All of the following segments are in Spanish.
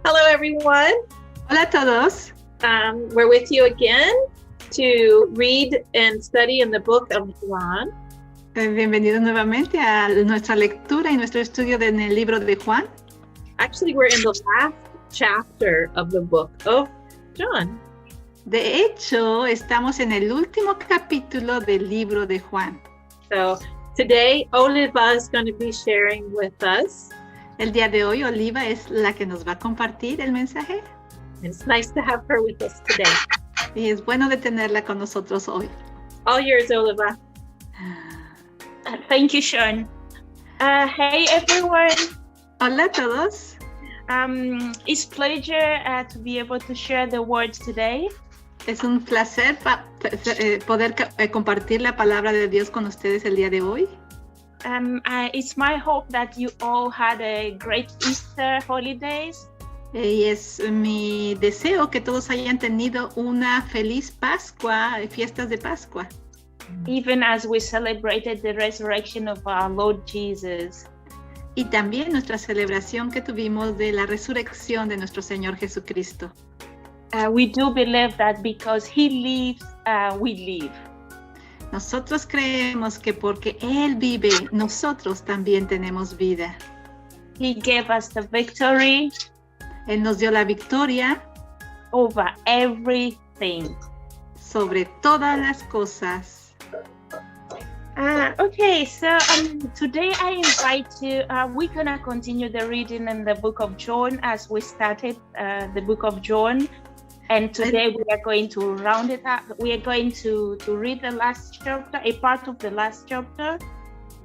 Hello, everyone. Hola a todos. We're with you again to read and study in the book of Juan. Bienvenidos nuevamente a nuestra lectura y nuestro estudio en el libro de Juan. Actually, we're in the last chapter of the book of John. De hecho, estamos en el último capítulo del libro de Juan. So today, Oliva is going to be sharing with us. El día de hoy, Oliva es la que nos va a compartir el mensaje. It's nice to have her with us today. Y es bueno de tenerla con nosotros hoy. All yours, Oliva. Thank you, Sean. Hey, everyone. Hola a todos. It's a pleasure to be able to share the words today. Es un placer poder compartir la palabra de Dios con ustedes el día de hoy. It's my hope that you all had a great Easter holidays. Y es mi deseo que todos hayan tenido una feliz Pascua, fiestas de Pascua. Even as we celebrated the resurrection of our Lord Jesus. Y también nuestra celebración que tuvimos de la resurrección de nuestro Señor Jesucristo. We do believe that because He lives, we live. Nosotros creemos que porque Él vive, nosotros también tenemos vida. He gave us the victory. Él nos dio la victoria over everything. Sobre todas las cosas. Okay, so today I invite you, we're going to continue the reading in the book of John as we started the book of John. And today we are going to round it up. We are going to read the last chapter, a part of the last chapter.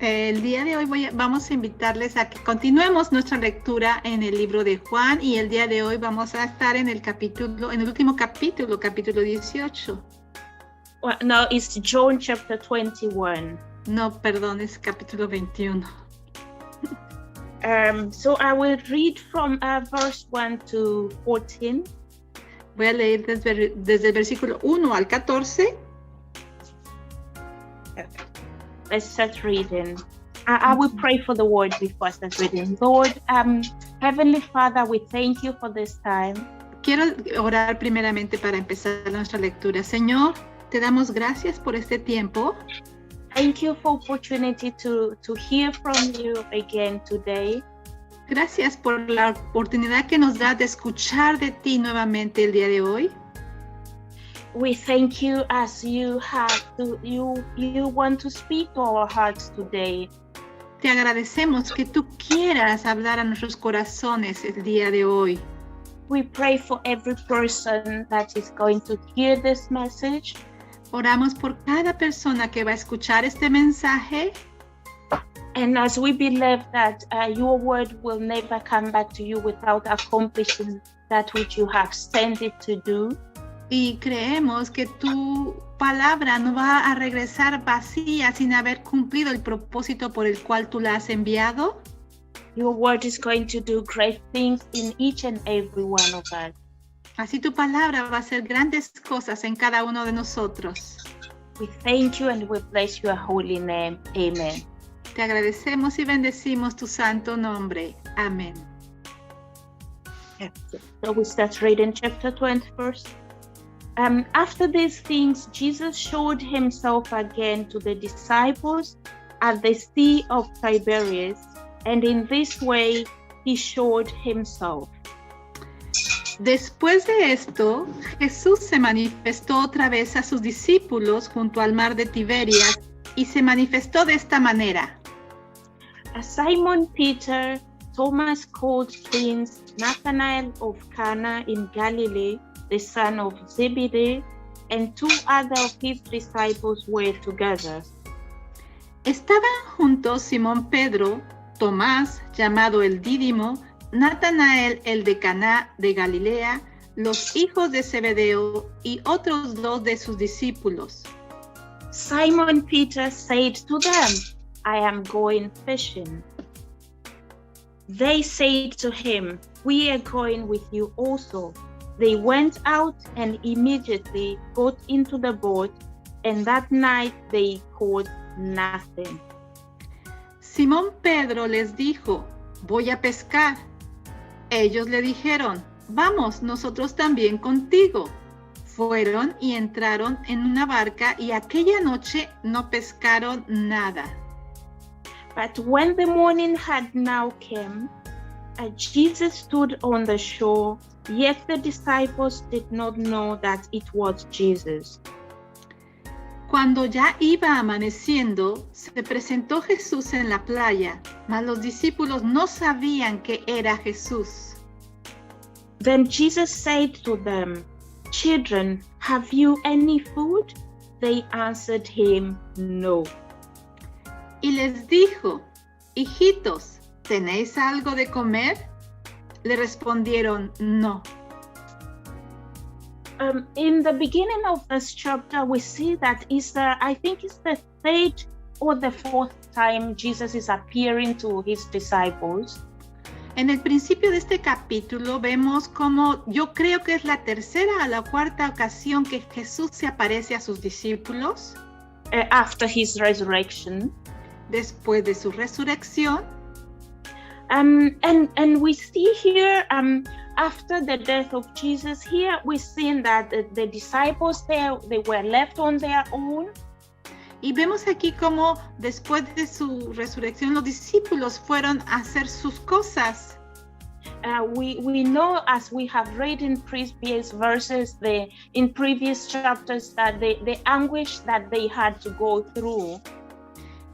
El día de hoy vamos a invitarles a que continuemos nuestra lectura en el libro de Juan y el día de hoy vamos a estar en el último capítulo, capítulo 18. Well, no, it's John chapter 21. No, perdón, es capítulo 21. So I will read from verse 1 to 14. Voy a leer desde el versículo 1 al 14. Let's start reading. I will pray for the word before I start reading. Lord, Heavenly Father, we thank you for this time. Quiero orar primeramente para empezar nuestra lectura. Señor, te damos gracias por este tiempo. Thank you for opportunity to hear from you again today. Gracias por la oportunidad que nos da de escuchar de ti nuevamente el día de hoy. We thank you as you want to speak to our hearts today. Te agradecemos que tú quieras hablar a nuestros corazones el día de hoy. We pray for every person that is going to hear this message. Oramos por cada persona que va a escuchar este mensaje. And as we believe that your word will never come back to you without accomplishing that which you have sent it to do. Y creemos que tu palabra no va a regresar vacía sin haber cumplido el propósito por el cual tú la has enviado. Your word is going to do great things in each and every one of us. Así tu palabra va a hacer grandes cosas en cada uno de nosotros. We thank you and we bless your holy name. Amen. Te agradecemos y bendecimos tu santo nombre. Amén. So we start reading chapter 20 first. After these things, Jesus showed himself again to the disciples at the Sea of Tiberias, and in this way he showed himself. Después de esto, Jesús se manifestó otra vez a sus discípulos junto al mar de Tiberias y se manifestó de esta manera. Simon Peter, Thomas called twins, Nathanael of Cana in Galilee, the son of Zebedee, and two other of his disciples were together. Estaban juntos Simón Pedro, Tomás, llamado el Dídimo, Natanael el de Caná de Galilea, los hijos de Zebedeo y otros dos de sus discípulos. Simon Peter said to them, I am going fishing. They said to him, we are going with you also. They went out and immediately got into the boat, and that night they caught nothing. Simón Pedro les dijo, voy a pescar. Ellos le dijeron, vamos, nosotros también contigo. Fueron y entraron en una barca y aquella noche no pescaron nada. But when the morning had now come, Jesus stood on the shore, yet the disciples did not know that it was Jesus. Cuando ya iba amaneciendo, se presentó Jesús en la playa, mas los discípulos no sabían que era Jesús. Then Jesus said to them, "Children, have you any food?" They answered him, "No." Y les dijo, hijitos, ¿tenéis algo de comer? Le respondieron, no. In the beginning of this chapter, we see that I think it's the third or the fourth time Jesus is appearing to his disciples. En el principio de este capítulo vemos como yo creo que es la tercera o la cuarta ocasión que Jesús se aparece a sus discípulos. After his resurrection. Después de su resurrección. And we see here, after the death of Jesus, here we're seeing that the disciples they were left on their own. Y vemos aquí como después de su resurrección los discípulos fueron a hacer sus cosas. We know, as we have read in previous verses, in previous chapters, that the anguish that they had to go through.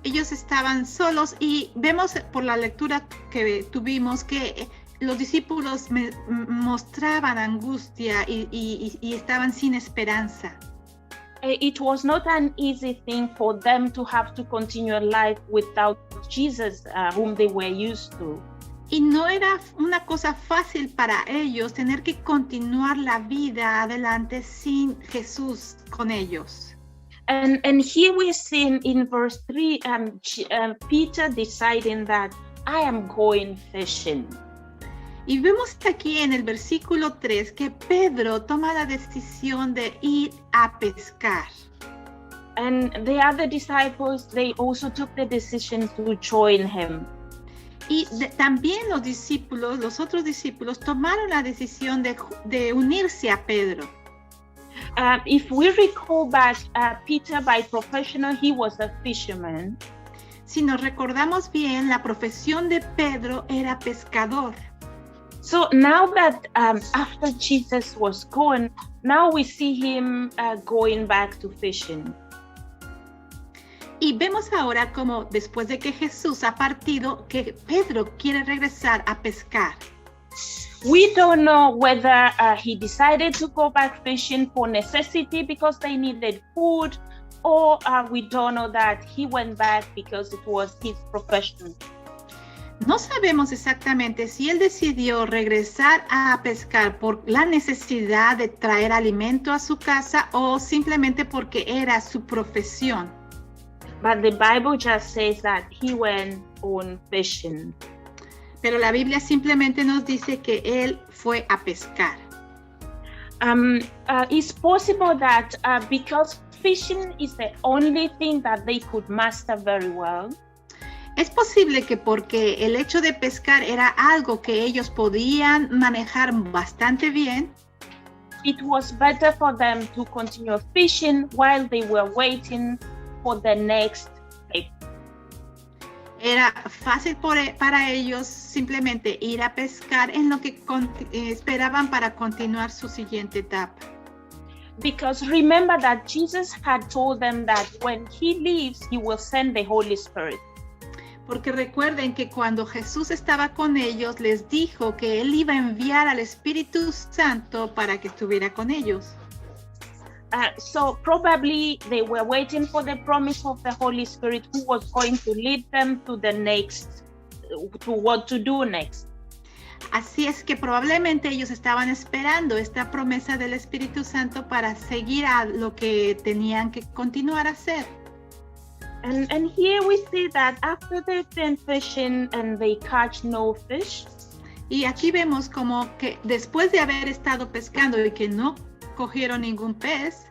Ellos estaban solos y vemos por la lectura que tuvimos que los discípulos mostraban angustia y estaban sin esperanza. It was not an easy thing for them to have to continue life without Jesus, whom they were used to. Y no era una cosa fácil para ellos tener que continuar la vida adelante sin Jesús con ellos. And here we're seeing in verse 3, Peter deciding that I am going fishing. Y vemos aquí en el versículo 3 que Pedro toma la decisión de ir a pescar. And the other disciples, they also took the decision to join him. Y también los otros discípulos tomaron la decisión de unirse a Pedro. If we recall back, Peter by profession, he was a fisherman. Si nos recordamos bien, la profesión de Pedro era pescador. So now that after Jesus was gone, now we see him going back to fishing. Y vemos ahora como después de que Jesús ha partido, que Pedro quiere regresar a pescar. We don't know whether he decided to go back fishing for necessity because they needed food, or we don't know that he went back because it was his profession. No sabemos exactamente si él decidió regresar a pescar por la necesidad de traer alimento a su casa o simplemente porque era su profesión. But the Bible just says that he went on fishing. Pero la Biblia simplemente nos dice que él fue a pescar. It's possible that because fishing is the only thing that they could master very well. Es posible que porque el hecho de pescar era algo que ellos podían manejar bastante bien. It was better for them to continue fishing while they were waiting for the next trip. Era fácil para ellos simplemente ir a pescar en lo que esperaban para continuar su siguiente etapa. Because remember that Jesus had told them that when he leaves, he will send the Holy Spirit. Porque recuerden que cuando Jesús estaba con ellos, les dijo que él iba a enviar al Espíritu Santo para que estuviera con ellos. So probably they were waiting for the promise of the Holy Spirit who was going to lead them to the next, to what to do next. Así es que probablemente ellos estaban esperando esta promesa del Espíritu Santo para seguir a lo que tenían que continuar a hacer. And here we see that after they've been fishing and they catch no fish. Y aquí vemos como que después de haber estado pescando y que no cogieron ningún pez,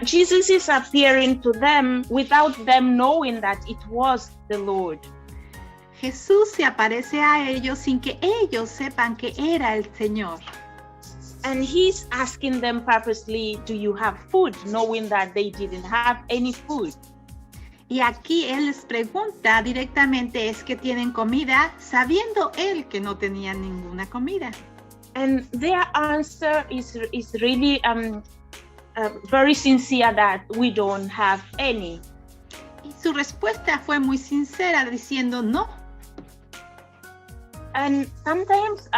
Jesus is appearing to them without them knowing that it was the Lord. Jesús se aparece a ellos sin que ellos sepan que era el Señor. And he's asking them purposely, do you have food? Knowing that they didn't have any food. Y aquí Él les pregunta directamente, ¿es que tienen comida? Sabiendo Él que no tenían ninguna comida. And their answer is really very sincere that we don't have any. Y su respuesta fue muy sincera, diciendo no. And sometimes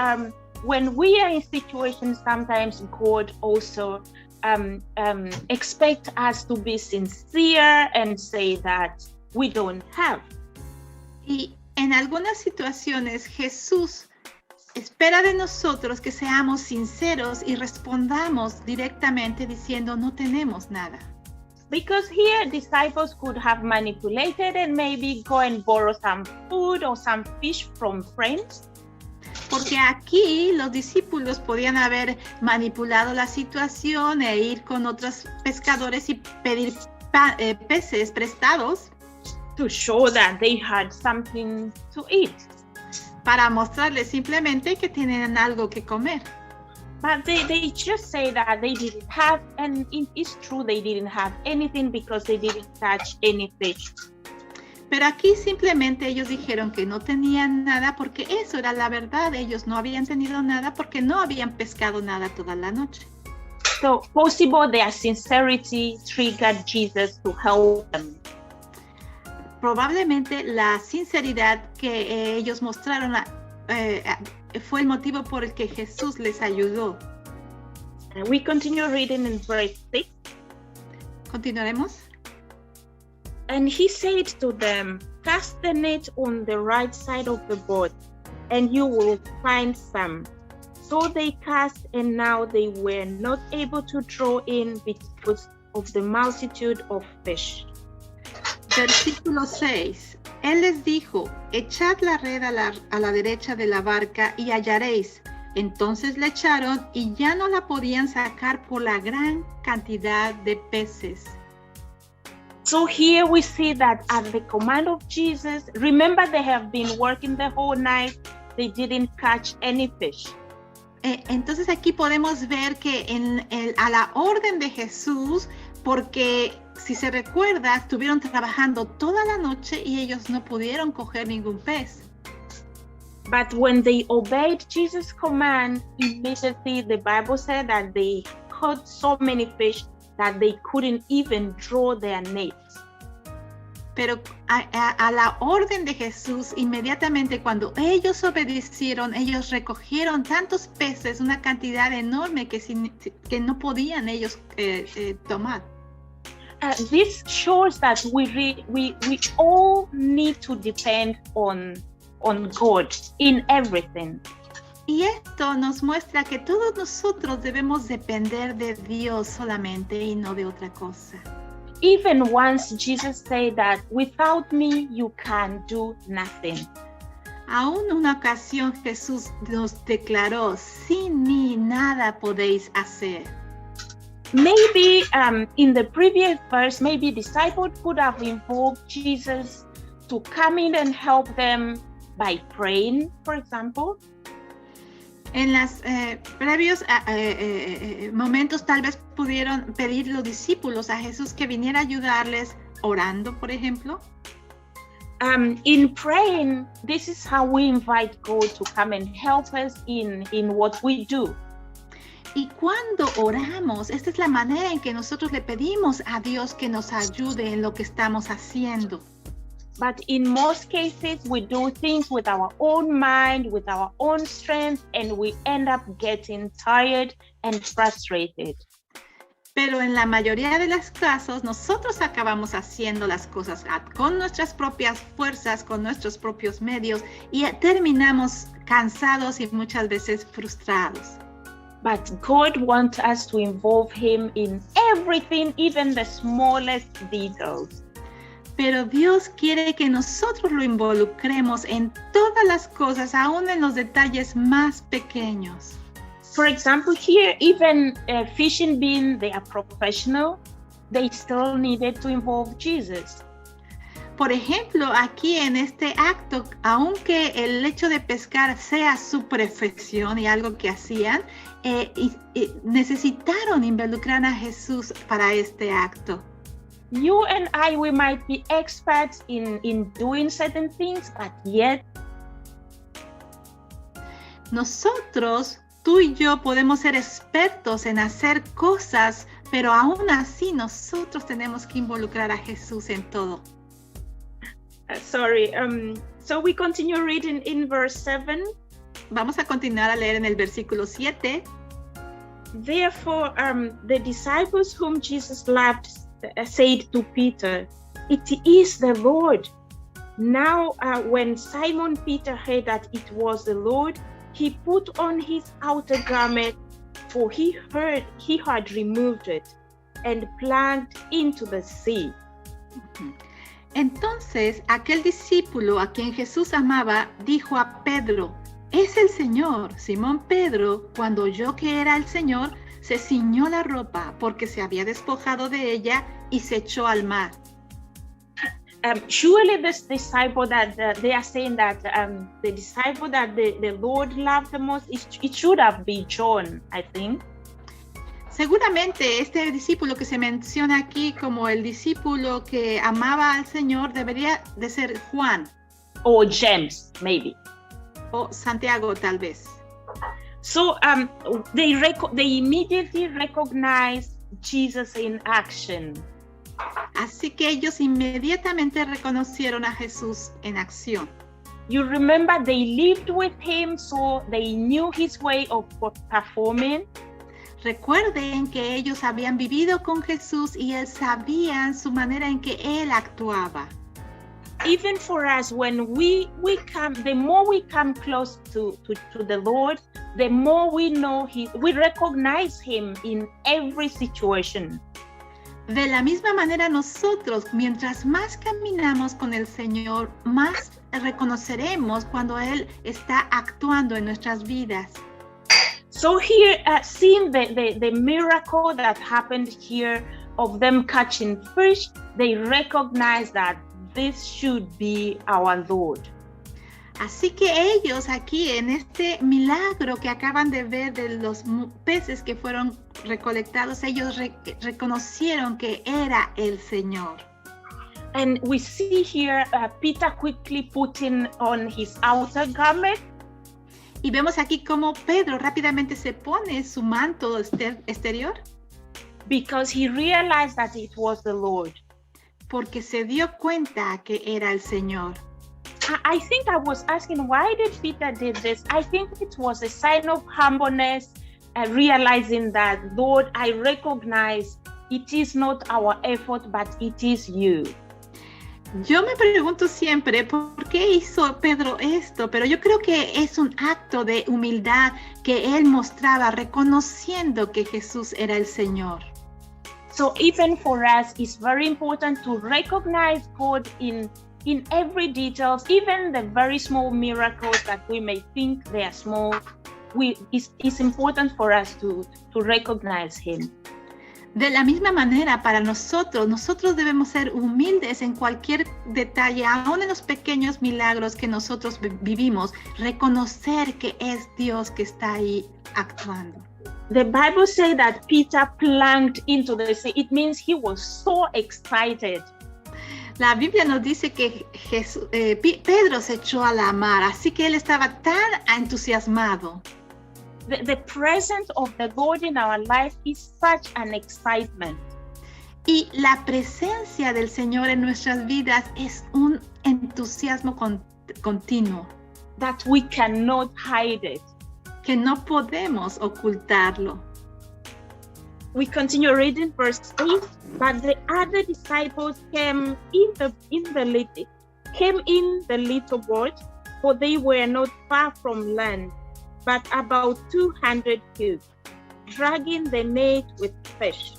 when we are in situations, sometimes God also expect us to be sincere and say that we don't have. Y en algunas situaciones Jesús espera de nosotros que seamos sinceros y respondamos directamente diciendo no tenemos nada. Because here disciples could have manipulated and maybe go and borrow some food or some fish from friends. Porque aquí los discípulos podían haber manipulado la situación e ir con otros pescadores y pedir peces prestados To show that they had something to eat. para mostrarles simplemente que tienen algo que comer. But they just say that they didn't have, and it is true they didn't have anything because they didn't catch any fish. Pero aquí simplemente ellos dijeron que no tenían nada porque eso era la verdad. Ellos no habían tenido nada porque no habían pescado nada toda la noche. So possible their sincerity triggered Jesus to help them. Probablemente la sinceridad que ellos mostraron fue el motivo por el que Jesús les ayudó. We continue reading in verse 6. ¿Continuaremos? And he said to them, cast the net on the right side of the boat, and you will find some. So they cast, and now they were not able to draw in because of the multitude of fish. Versículo 6. Él les dijo, echad la red a la derecha de la barca y hallaréis. Entonces la echaron y ya no la podían sacar por la gran cantidad de peces. So here we see that at the command of Jesus, remember they have been working the whole night, they didn't catch any fish. Entonces aquí podemos ver que a la orden de Jesús, porque si se recuerda, estuvieron trabajando toda la noche y ellos no pudieron coger ningún pez. But when they obeyed Jesus' command, immediately the Bible said that they caught so many fish that they couldn't even draw their nets. Pero a la orden de Jesús, inmediatamente cuando ellos obedecieron, ellos recogieron tantos peces, una cantidad enorme que no podían ellos tomar. This shows that we all need to depend on God in everything. Y esto nos muestra que todos nosotros debemos depender de Dios solamente y no de otra cosa. Even once Jesus said that without me you can do nothing. Aún una ocasión Jesús nos declaró, sin mí nada podéis hacer. Maybe in the previous verse, maybe disciples could have invoked Jesus to come in and help them by praying, for example. En los previos momentos tal vez pudieron pedir los discípulos a Jesús que viniera a ayudarles orando, por ejemplo. In praying, this is how we invite God to come and help us in what we do. Y cuando oramos, esta es la manera en que nosotros le pedimos a Dios que nos ayude en lo que estamos haciendo. But in most cases, we do things with our own mind, with our own strength, and we end up getting tired and frustrated. Pero en la mayoría de los casos, nosotros acabamos haciendo las cosas con nuestras propias fuerzas, con nuestros propios medios, y terminamos cansados y muchas veces frustrados. But God wants us to involve Him in everything, even the smallest details. Pero Dios quiere que nosotros lo involucremos en todas las cosas, aún en los detalles más pequeños. For example, here, even fishing being they are professional, they still needed to involve Jesus. por ejemplo, aquí en este acto, aunque el hecho de pescar sea su profesión y algo que hacían, necesitaron involucrar a Jesús para este acto. You and I, we might be experts in doing certain things, but yet Nosotros, tú y yo, podemos ser expertos en hacer cosas, pero aún así nosotros tenemos que involucrar a Jesús en todo. So we continue reading in verse 7. Vamos a continuar a leer en el versículo 7. Therefore, the disciples whom Jesus loved said to Peter, "It is the Lord." Now, when Simon Peter heard that it was the Lord, he put on his outer garment, for he had removed it, and plunged into the sea. Entonces, aquel discípulo a quien Jesús amaba dijo a Pedro: "Es el Señor". Simón Pedro, cuando oyó que era el Señor, se ciñó la ropa porque se había despojado de ella y se echó al mar. Surely this disciple that they are saying that the disciple that the Lord loved the most, it should have been John, I think. Seguramente este discípulo que se menciona aquí como el discípulo que amaba al Señor debería de ser Juan. Or James, maybe. O Santiago, tal vez. So they immediately recognized Jesus in action. Así que ellos inmediatamente reconocieron a Jesús en acción. You remember they lived with him, so they knew his way of performing. Recuerden que ellos habían vivido con Jesús y él sabían su manera en que él actuaba. Even for us, when we come, the more we come close to the Lord, the more we know we recognize him in every situation. De la misma manera nosotros, mientras más caminamos con el Señor, más reconoceremos cuando Él está actuando en nuestras vidas. So here, seeing the miracle that happened here of them catching fish, they recognize that this should be our Lord. Así que ellos aquí en este milagro que acaban de ver de los peces que fueron recolectados, ellos reconocieron que era el Señor. And we see here Peter quickly putting on his outer garment. Y vemos aquí cómo Pedro rápidamente se pone su manto exterior. Because he realized that it was the Lord. Porque se dio cuenta que era el Señor. I think I was asking, why did Peter did this? I think it was a sign of humbleness, realizing that, Lord, I recognize it is not our effort, but it is you. Yo me pregunto siempre, ¿por qué hizo Pedro esto? Pero yo creo que es un acto de humildad que él mostraba, reconociendo que Jesús era el Señor. So even for us, it's very important to recognize God in every details, even the very small miracles that we may think they are small. It's important for us to recognize him. De la misma manera, para nosotros debemos ser humildes en cualquier detalle, aún en los pequeños milagros que nosotros vivimos, reconocer que es Dios que está ahí actuando. The Bible says that Peter plunged into the sea. It means he was so excited. La Biblia nos dice que Pedro se echó a la mar, así que él estaba tan entusiasmado. The presence of the Lord in our life is such an excitement. Y la presencia del Señor en nuestras vidas es un entusiasmo continuo. That we cannot hide it. Que no podemos ocultarlo. We continue reading verse 8. But the other disciples came in the little boat, for they were not far from land, but about 200 cubits, dragging the net with fish.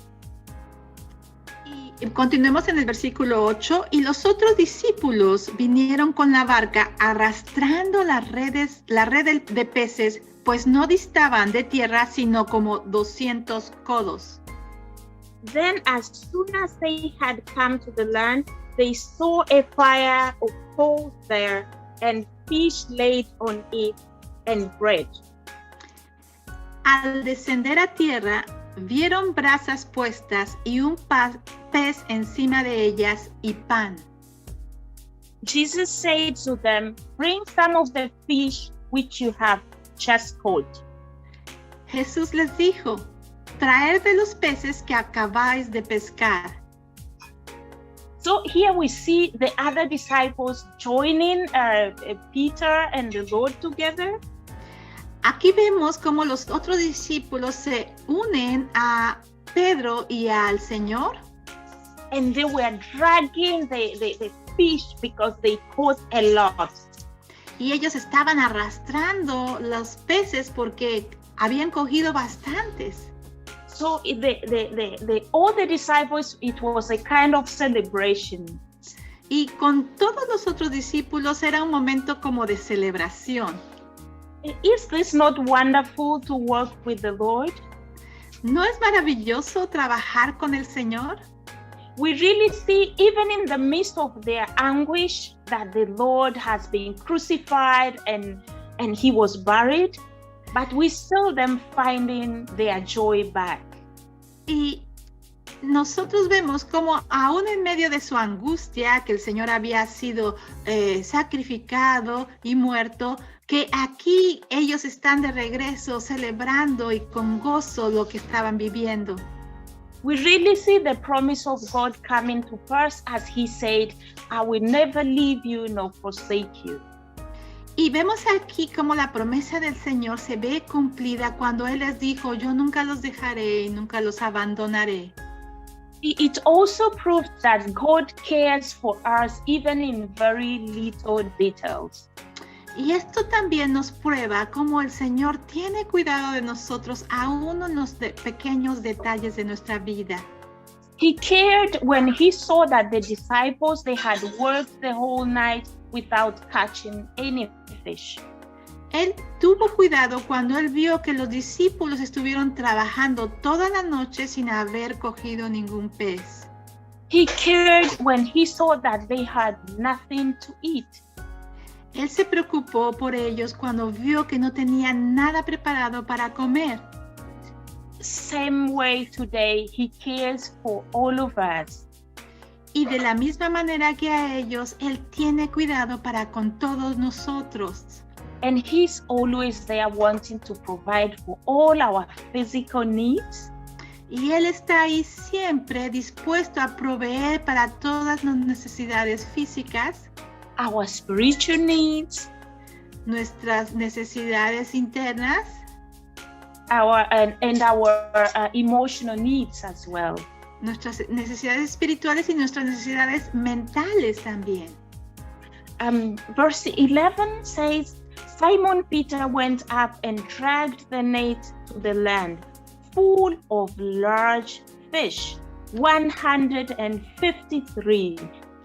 Y continuemos en el versículo 8. Y los otros discípulos vinieron con la barca arrastrando la red de peces, pues no distaban de tierra sino como 200 codos. Then as soon as they had come to the land, they saw a fire of coals there, and fish laid on it, and bread. Al descender a tierra, vieron brasas puestas y un pez encima de ellas y pan. Jesus said to them, "Bring some of the fish which you have just caught." Jesús les dijo, traed de los peces que acabáis de pescar. So here we see the other disciples joining Peter and the Lord together. Aquí vemos cómo los otros discípulos se unen a Pedro y al Señor. And they were dragging the fish because they caught a lot. Y ellos estaban arrastrando los peces porque habían cogido bastantes. So all the disciples, it was a kind of celebration. Y con todos los otros discípulos era un momento como de celebración. Is this not wonderful to work with the Lord? ¿No es maravilloso trabajar con el Señor? We really see, even in the midst of their anguish, that the Lord has been crucified and he was buried, but we saw them finding their joy back. Y nosotros vemos como aún en medio de su angustia, que el Señor había sido sacrificado y muerto, que aquí ellos están de regreso celebrando y con gozo lo que estaban viviendo. We really see the promise of God coming to pass as he said, "I will never leave you nor forsake you." Y vemos aquí como la promesa del Señor se ve cumplida cuando Él les dijo, yo nunca los dejaré y nunca los abandonaré. It also proves that God cares for us even in very little details. Y esto también nos prueba cómo el Señor tiene cuidado de nosotros aún en los pequeños detalles de nuestra vida. He cared when he saw that the disciples, they had worked the whole night without catching any fish. Él tuvo cuidado cuando él vio que los discípulos estuvieron trabajando toda la noche sin haber cogido ningún pez. He cared when he saw that they had nothing to eat. Él se preocupó por ellos cuando vio que no tenían nada preparado para comer. Same way today, he cares for all of us. Y de la misma manera que a ellos, Él tiene cuidado para con todos nosotros. And he's always there wanting to provide for all our physical needs. Y Él está ahí siempre dispuesto a proveer para todas las necesidades físicas, Our spiritual needs, nuestras necesidades internas our emotional needs as well. nuestras necesidades espirituales y nuestras necesidades mentales también. Verse 11 says, Simon Peter went up and dragged the net to the land, full of large fish, 153.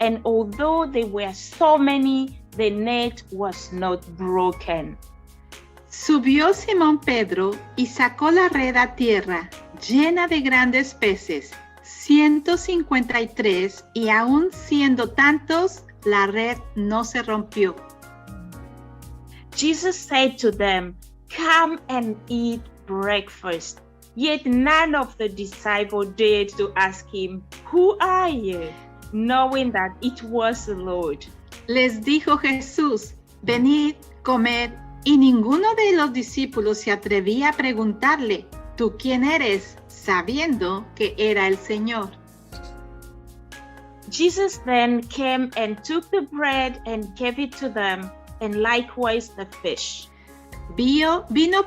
And although there were so many, the net was not broken. Subió Simón Pedro y sacó la red a tierra, llena de grandes peces, 153, y aun siendo tantos, la red no se rompió. Jesus said to them, "Come and eat breakfast." Yet none of the disciples dared to ask him, "Who are you?" knowing that it was the Lord. Les dijo Jesús, venid, comed, y ninguno de los discípulos se atrevía a preguntarle, ¿tú quién eres?, sabiendo que era el Señor. Jesus then came and took the bread and gave it to them, and likewise the fish. Vino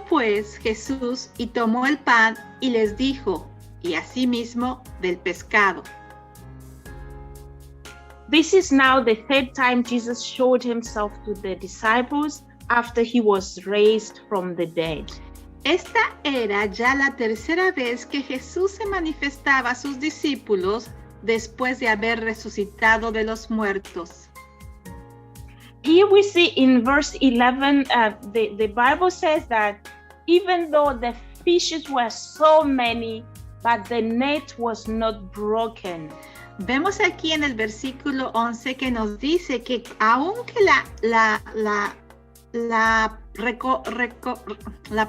pues Jesús y tomó el pan y les dijo, y asimismo del pescado. This is now the third time Jesus showed himself to the disciples after he was raised from the dead. Esta era ya la tercera vez que Jesús se manifestaba a sus discípulos después de haber resucitado de los muertos. Here we see in verse 11, the Bible says that even though the fishes were so many, but the net was not broken. Vemos aquí en el versículo 11 que nos dice que aunque la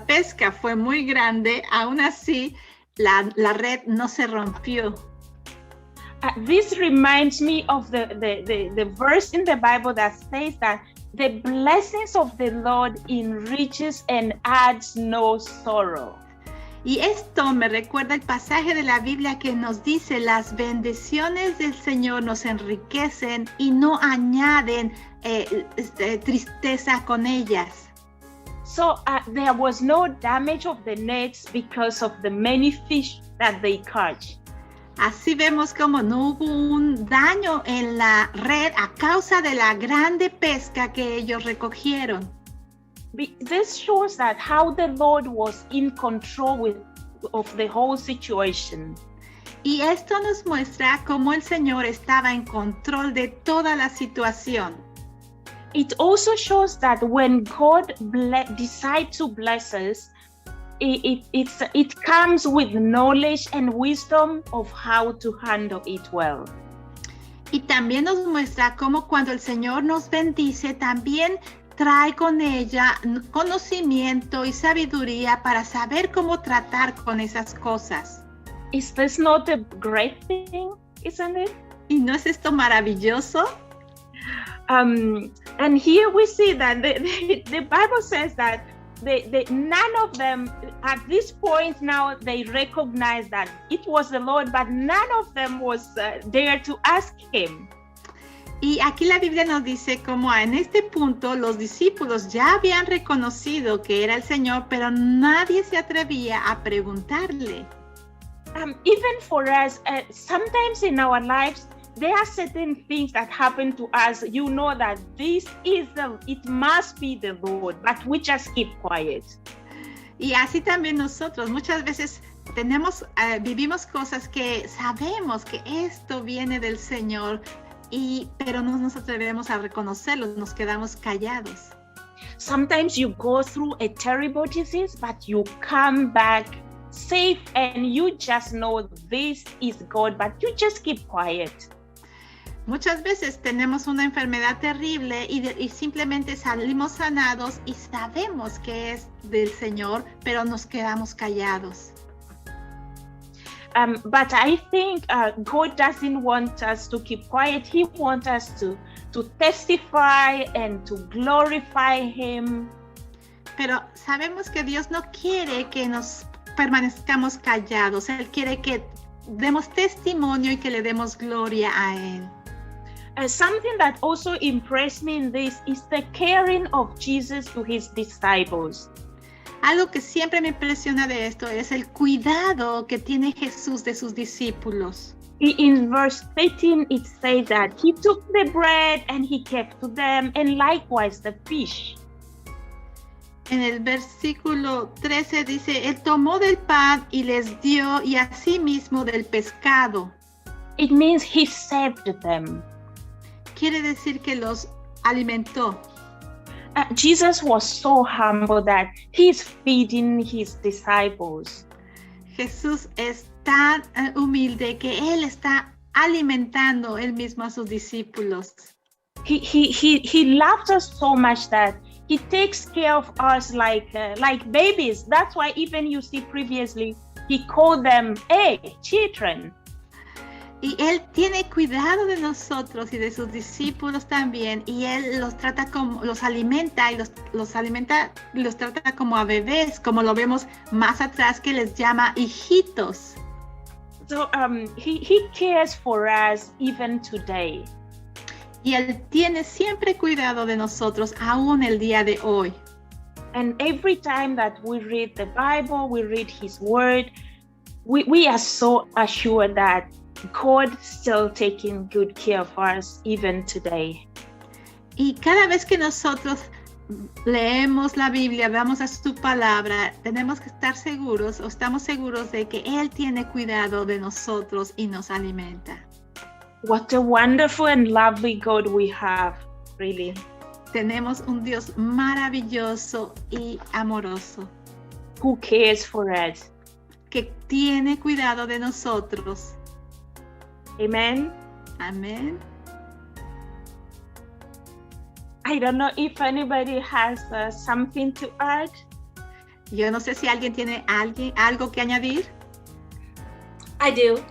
pesca fue muy grande, aún así la red no se rompió. This reminds me of the verse in the Bible that says that the blessings of the Lord enriches and adds no sorrow. Y esto me recuerda el pasaje de la Biblia que nos dice: las bendiciones del Señor nos enriquecen y no añaden tristeza con ellas. So there was no damage of the nets because of the many fish that they catch. Así vemos como no hubo un daño en la red a causa de la grande pesca que ellos recogieron. This shows that how the Lord was in control of the whole situation. Y esto nos muestra cómo el Señor estaba en control de toda la situación. It also shows that when God decides to bless us, it comes with knowledge and wisdom of how to handle it well. Y también nos muestra cómo cuando el Señor nos bendice, también trae con ella conocimiento y sabiduría para saber cómo tratar con esas cosas. Is this not a great thing, isn't it? ¿Y no es esto maravilloso? And here we see that the Bible says that none of them, at this point now, they recognize that it was the Lord, but none of them was there to ask him. Y aquí la Biblia nos dice como en este punto los discípulos ya habían reconocido que era el Señor, pero nadie se atrevía a preguntarle. Even for us, sometimes in our lives, there are certain things that happen to us. You know that it must be the Lord, but we just keep quiet. Y así también nosotros muchas veces vivimos cosas que sabemos que esto viene del Señor, pero no nos atrevemos a reconocerlo, nos quedamos callados. Sometimes you go through a terrible disease, but you come back safe and you just know this is God, but you just keep quiet. Muchas veces tenemos una enfermedad terrible y simplemente salimos sanados y sabemos que es del Señor, pero nos quedamos callados. But I think God doesn't want us to keep quiet. He wants us to testify and to glorify Him. Pero sabemos que Dios no quiere que nos permanezcamos callados. Él quiere que demos testimonio y que le demos gloria a Él. Something that also impressed me in this is the caring of Jesus to His disciples. Algo que siempre me impresiona de esto es el cuidado que tiene Jesús de sus discípulos. In verse 13 it says that He took the bread and He gave to them, and likewise the fish. En el versículo 13 dice, Él tomó del pan y les dio, y asimismo del pescado. It means He saved them. Quiere decir que los alimentó. Jesus was so humble that He's feeding His disciples. Jesús es tan humilde que Él está alimentando Él mismo a sus discípulos. He loves us so much that He takes care of us like babies. That's why even you see previously He called them, hey, children. Y Él tiene cuidado de nosotros y de sus discípulos también, y Él los alimenta y los trata como a bebés, como lo vemos más atrás que les llama hijitos. So he cares for us even today. Y Él tiene siempre cuidado de nosotros, aún el día de hoy. And every time that we read the Bible, we read His Word, we are so assured that God still taking good care of us even today. Y cada vez que nosotros leemos la Biblia, vamos a su palabra, tenemos que estar seguros, o estamos seguros de que Él tiene cuidado de nosotros y nos alimenta. What a wonderful and lovely God we have, really. Tenemos un Dios maravilloso y amoroso. Who cares for us. Que tiene cuidado de nosotros. Amen. Amén. I don't know if anybody has something to add. Yo no sé si alguien tiene algo que añadir. I do.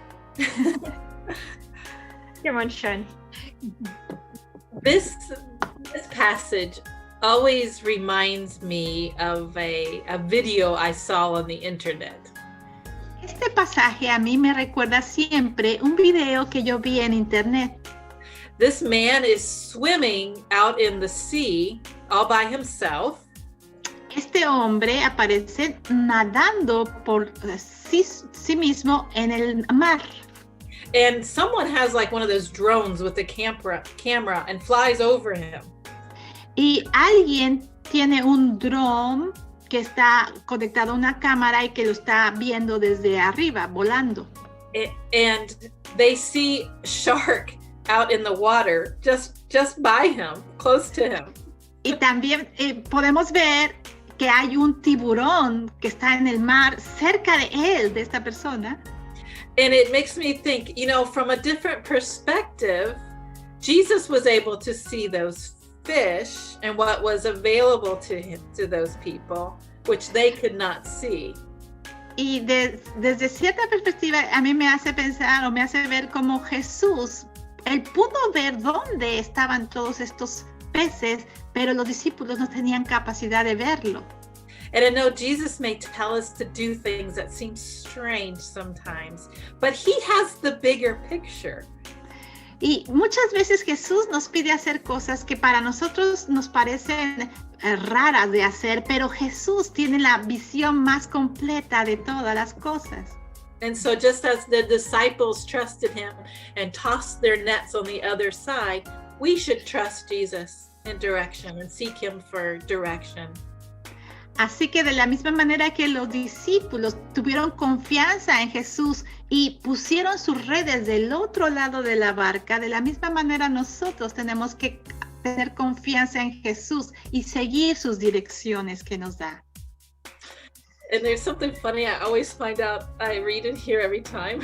Come on, Sean. This passage always reminds me of a video I saw on the internet. Este pasaje a mí me recuerda siempre un video que yo vi en internet. This man is swimming out in the sea all by himself. Este hombre aparece nadando por sí mismo en el mar. And someone has like one of those drones with the camera and flies over him. Y alguien tiene un dron que está conectado a una cámara y que lo está viendo desde arriba, volando. And they see shark out in the water just by him, close to him. Y también podemos ver que hay un tiburón que está en el mar cerca de él, de esta persona. And it makes me think, from a different perspective, Jesus was able to see those fish and what was available to him, to those people, which they could not see. Y desde cierta perspectiva a mí me hace pensar o me hace ver como Jesús, él pudo ver dónde estaban todos estos peces, pero los discípulos no tenían capacidad de verlo. And I know Jesus may tell us to do things that seem strange sometimes, but he has the bigger picture. Y muchas veces Jesús nos pide hacer cosas que para nosotros nos parecen raras de hacer, pero Jesús tiene la visión más completa de todas las cosas. And so just as the disciples trusted him and tossed their nets on the other side, we should trust Jesus in direction and seek him for direction. Así que de la misma manera que los discípulos tuvieron confianza en Jesús y pusieron sus redes del otro lado de la barca, de la misma manera nosotros tenemos que tener confianza en Jesús y seguir sus direcciones que nos da. And there's something funny I always find out, I read it here every time.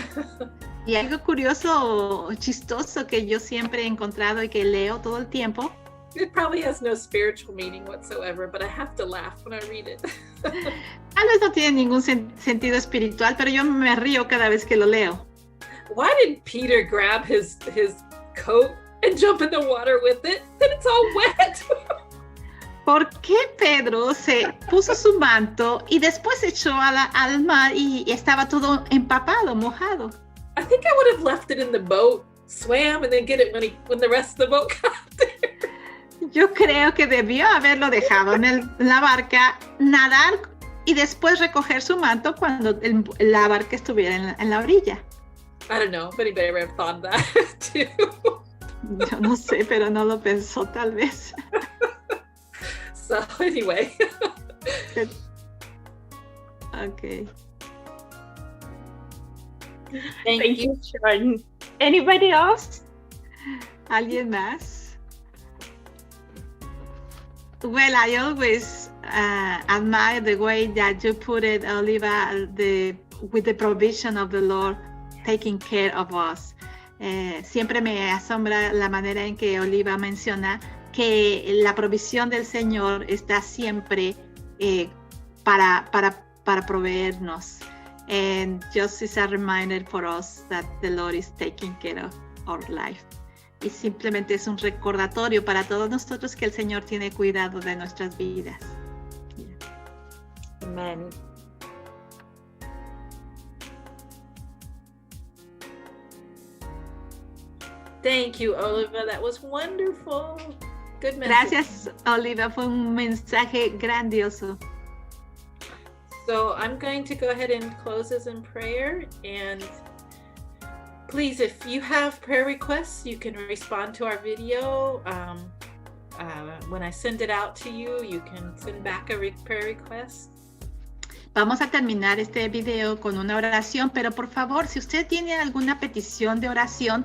Y algo curioso o chistoso que yo siempre he encontrado y que leo todo el tiempo. It probably has no spiritual meaning whatsoever, but I have to laugh when I read it. Tal vez no tiene ningún sentido espiritual, pero yo me río cada vez que lo leo. Why did Peter grab his coat and jump in the water with it? Then it's all wet. ¿Por qué Pedro se puso su manto y después se echó al mar y estaba todo empapado, mojado? I think I would have left it in the boat, swam, and then get it when the rest of the boat got there. Yo creo que debió haberlo dejado en la barca, nadar y después recoger su manto cuando la barca estuviera en la orilla. I don't know if anybody ever thought of that too. Yo no sé, pero no lo pensó tal vez. So anyway. Okay. Thank you. Sean. Anybody else? ¿Alguien más? Well, I always admire the way that you put it, Oliva, with the provision of the Lord taking care of us. Siempre me asombra la manera en que Oliva menciona que la provisión del Señor está siempre para proveernos. And just is a reminder for us that the Lord is taking care of our life. Y simplemente es un recordatorio para todos nosotros que el Señor tiene cuidado de nuestras vidas. Amen. Thank you, Oliva. That was wonderful. Good message. Gracias, Oliva. Fue un mensaje grandioso. So I'm going to go ahead and close this in prayer. And please, if you have prayer requests, you can respond to our video. When I send it out to you, you can send back a prayer request. Vamos a terminar este video con una oración, pero por favor, si usted tiene alguna petición de oración,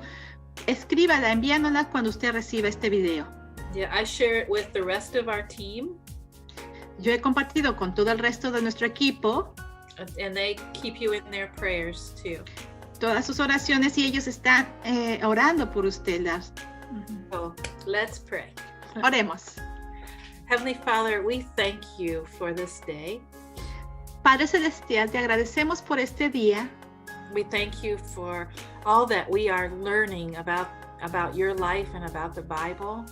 escríbala, envíanosla cuando usted reciba este video. Yeah, I share it with the rest of our team. Yo he compartido con todo el resto de nuestro equipo And they keep you in their prayers too. todas sus oraciones y ellos están orando por ustedes. So let's pray. Oremos. Heavenly Father, we thank you for this day. Padre Celestial, te agradecemos por este día. We thank you for all that we are learning about your life and about the Bible.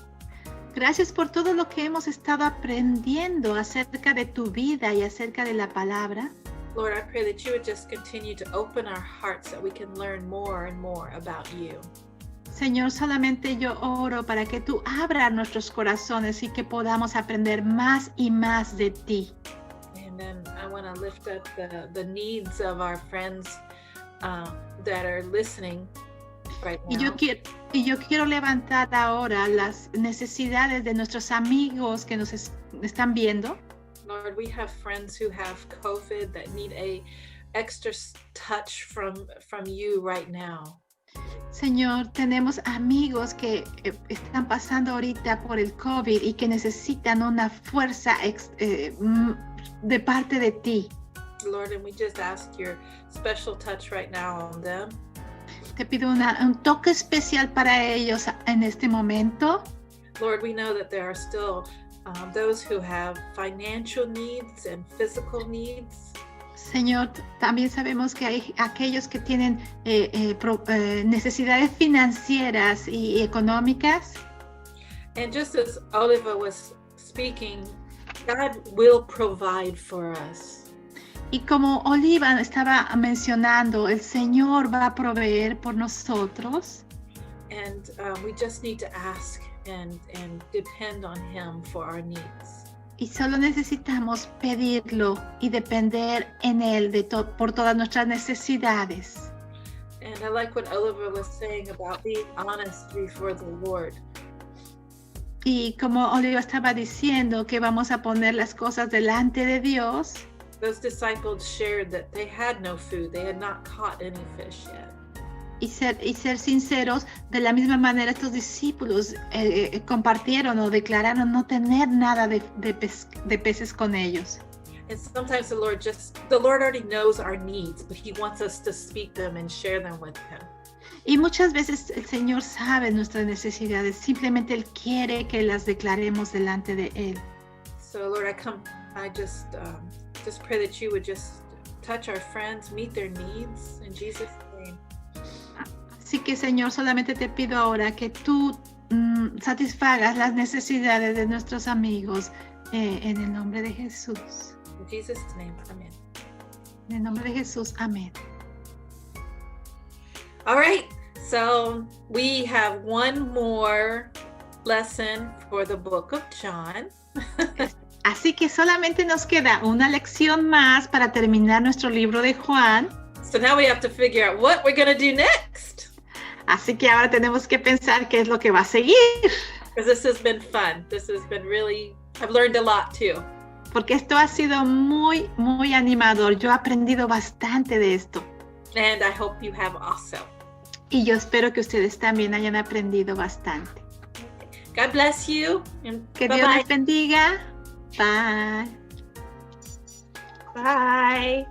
Gracias por todo lo que hemos estado aprendiendo acerca de tu vida y acerca de la palabra. Lord, I pray that you would just continue to open our hearts that we can learn more and more about you. Señor, solamente yo oro para que tú abras nuestros corazones y que podamos aprender más y más de ti. And then I want to lift up the needs of our friends that are listening right Y now. yo quiero levantar ahora las necesidades de nuestros amigos que nos están viendo. Lord, we have friends who have COVID that need a extra touch from you right now. Señor, tenemos amigos que están pasando ahorita por el COVID y que necesitan una fuerza de parte de ti. Lord, and we just ask your special touch right now on them. Te pido un toque especial para ellos en este momento. Lord, we know that there are still those who have financial needs and physical needs. Señor, también sabemos que hay aquellos que tienen necesidades financieras y económicas. And just as Oliva was speaking, God will provide for us. Y como Oliva estaba mencionando, el Señor va a proveer por nosotros. And we just need to ask and depend on Him for our needs. Y solo necesitamos pedirlo y depender en Él por todas nuestras necesidades. And I like what Oliver was saying about being honest before the Lord. Y como Oliva estaba diciendo que vamos a poner las cosas delante de Dios. Those disciples shared that they had no food. They had not caught any fish yet. Y ser sinceros, de la misma manera estos discípulos compartieron o declararon no tener nada de peces con ellos. And sometimes the Lord already knows our needs, but He wants us to speak them and share them with Him. Y muchas veces el Señor sabe nuestras necesidades, simplemente Él quiere que las declaremos delante de Él. So Lord, I just pray that you would just touch our friends, meet their needs in Jesus' name. Así que Señor, solamente te pido ahora que tú satisfagas las necesidades de nuestros amigos en el nombre de Jesús. In Jesus' name, amen. En el nombre de Jesús, amén. All right, so we have one more lesson for the book of John. Así que solamente nos queda una lección más para terminar nuestro libro de Juan. So now we have to figure out what we're going to do next. Así que ahora tenemos que pensar qué es lo que va a seguir. Because this has been fun. This has been really, I've learned a lot too. Porque esto ha sido muy, muy animador. Yo he aprendido bastante de esto. And I hope you have also. Y yo espero que ustedes también hayan aprendido bastante. God bless you. And Que Dios bye-bye. les bendiga. Bye. Bye.